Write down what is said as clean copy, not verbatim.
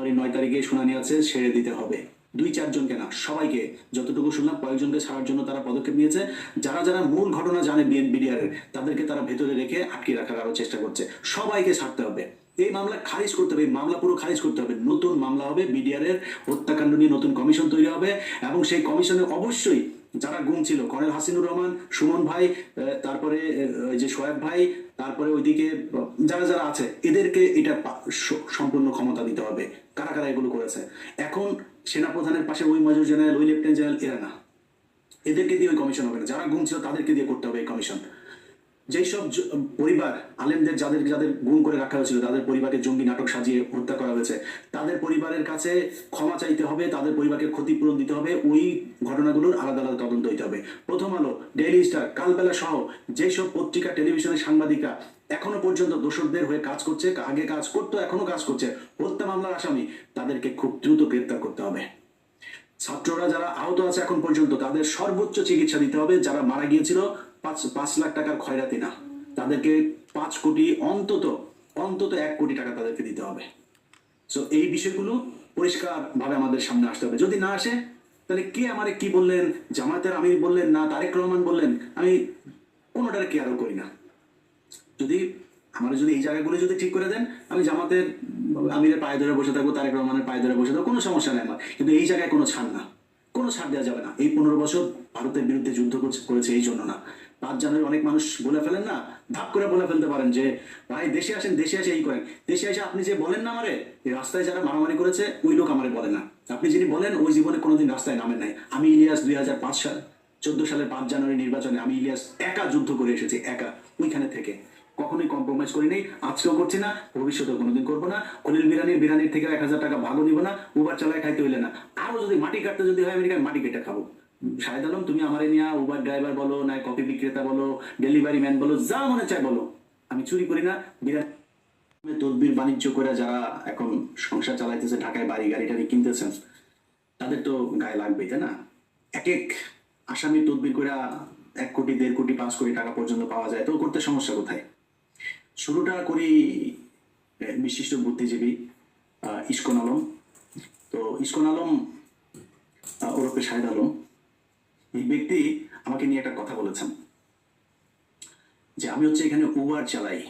ফেব্রুয়ারি 9 তারিখে শুনানি আছে, ছেড়ে দিতে হবে। 2-4 জনকে না, সবাইকে। যতটুকু শুনলাম কয়েকজনকে ছাড়ার জন্য তারা পদক্ষেপ নিয়েছে। যারা যারা মূল ঘটনা জানে বিডিআর এর, তাদেরকে তারা ভেতরে রেখে আটকে রাখার আরো চেষ্টা করছে। সবাইকে ছাড়তে হবে, এই মামলা খারিজ করতে হবে, এই মামলা পুরো খারিজ করতে হবে। নতুন মামলা হবে, বিডিআর এর হত্যাকাণ্ড নিয়ে নতুন কমিশন তৈরি হবে, এবং সেই কমিশনে অবশ্যই যারা গুম ছিল, কর্নেল হাসিনুর রহমান, সুমন ভাই, তারপরে ওই যে সোয়েব ভাই, তারপরে ওইদিকে যারা যারা আছে, এদেরকে এটা সম্পূর্ণ ক্ষমতা দিতে হবে। কারা কারা এগুলো করেছে। এখন সেনাপ্রধানের পাশে ওই মেজর জেনারেল, ওই লেফটেন্যান্ট জেনারেল, এরা না, এদেরকে দিয়ে ওই কমিশন হবে না। যারা গুম ছিল তাদেরকে দিয়ে করতে হবে এই কমিশন। যেই সব পরিবার আলেমদের যাদের যাদের গুম করে রাখা হয়েছিল, তাদের পরিবারকে জঙ্গি নাটক সাজিয়ে হত্যা করা হয়েছে, তাদের পরিবারের কাছে ক্ষমা চাইতে হবে, তাদের পরিবারকে ক্ষতিপূরণ দিতে হবে। ওই ঘটনাগুলোর আলাদা আলাদা তদন্ত হইতে হবে। প্রথম আলো, ডেইলি স্টার, কালবেলা সহ যেসব পত্রিকা, টেলিভিশনের সাংবাদিকা এখনো পর্যন্ত দোষরদের হয়ে কাজ করছে, আগে কাজ করতো, এখনো কাজ করছে, হত্যা মামলার আসামি, তাদেরকে খুব দ্রুত গ্রেপ্তার করতে হবে। ছাত্ররা যারা আহত আছে এখন পর্যন্ত, তাদের সর্বোচ্চ চিকিৎসা দিতে হবে। যারা মারা গিয়েছিল 5 লাখ টাকার ক্ষয়রাতি না, তাদেরকে 5 কোটি, অন্তত অন্তত 1 কোটি টাকা তাদেরকে দিতে হবে। সো এই বিষয়গুলো পরিষ্কার ভাবে আমাদের সামনে আসতে হবে। যদি না আসে, তাহলে কে আমারে কি বললেন, জামায়াতের আমির বললেন না তারেক রহমান বললেন, আমি কোনোটারে কেয়ারও করি না। যদি যদি এই জায়গাগুলো যদি ঠিক করে দেন, আমি জামাতের আমিরের পায়ে ধরে বসে থাকবো, তারেক রহমানের পায়ে ধরে বসে থাকবো, কোনো সমস্যা নেই আমার। কিন্তু এই জায়গায় কোনো ছাড় না, কোনো ছাড় দেওয়া যাবে না। এই 15 বছর ভারতের বিরুদ্ধে যুদ্ধ করেছে এই জন্য না। 5 জানুয়ারি অনেক মানুষ বলে ফেলেন না, ধাপ করে বলে ফেলতে পারেন যে ভাই দেশে আসেন, দেশে এসে এই করেন। দেশে এসে আপনি যে বলেন না আমারে, এই রাস্তায় যারা মারামারি করেছে ওই লোক আমারে বলে না। আপনি যিনি বলেন ওই জীবনে কোনোদিন রাস্তায় নামেন নাই। আমি ইলিয়াস 2005 সাল 14 সালের 5 জানুয়ারি নির্বাচনে আমি ইলিয়াস একা যুদ্ধ করে এসেছি, একা, ওইখানে থেকে। কখনোই কম্প্রোমাইজ করি নেই, আজকেও করছি না, ভবিষ্যতেও কোনোদিন করবো না। খলিল বিরানির থেকে 1000 টাকা ভাগও নিব না, উবার চালায় খাইতে হইলে না। আরো যদি মাটি কাটতে যদি হয়, আমেরিকায় মাটি কেটে খাবো। শাহেদ আলম, তুমি আমারে নিয়ে উবার ড্রাইভার বলো, না কফি বিক্রেতা বলো, ডেলিভারি ম্যান বলো, যা মনে চায় বলো, আমি চুরি করি না। বিরানি তদবির বাণিজ্য করে যারা এখন সংসার চালাইতেছে, ঢাকায় বাড়ি গাড়ি টাড়ি কিনতেছেন, তাদের তো গায়ে লাগবেই, তাই না? এক এক আসামি তদবির করে 1 কোটি, 1.5 কোটি, 5 কোটি টাকা পর্যন্ত পাওয়া যায়, তো করতে সমস্যা কোথায়? শুরুটা করি বিশিষ্ট বুদ্ধিজীবী ইস্কন আলম। তো ইস্কন আলম ওরফে শাহেদ আলম, এই ব্যক্তি আমাকে নিয়ে একটা কথা বলেছেন যে আমি হচ্ছে এখানে উবার চালাই,